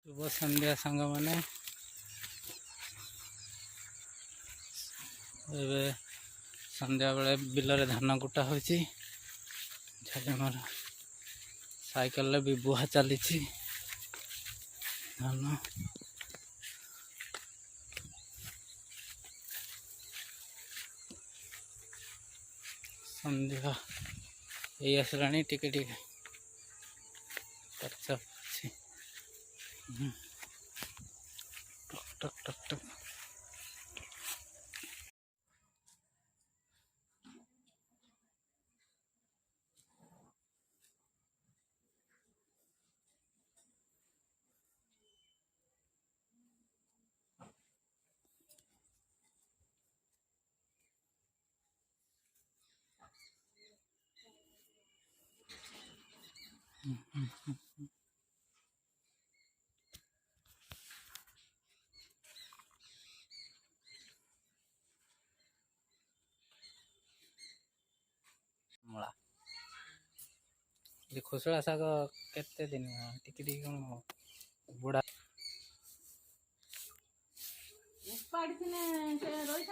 शुभ संध्या सांग मैंने संध्या बेले बिल धान कुटा हो साइकल भी बुहा चली धान संध्या ये आसला टिके टिके टक टक टक टक मला खोसला शाग केते दिन टिके टिके कौन बुढ़ा पाड़ी रोई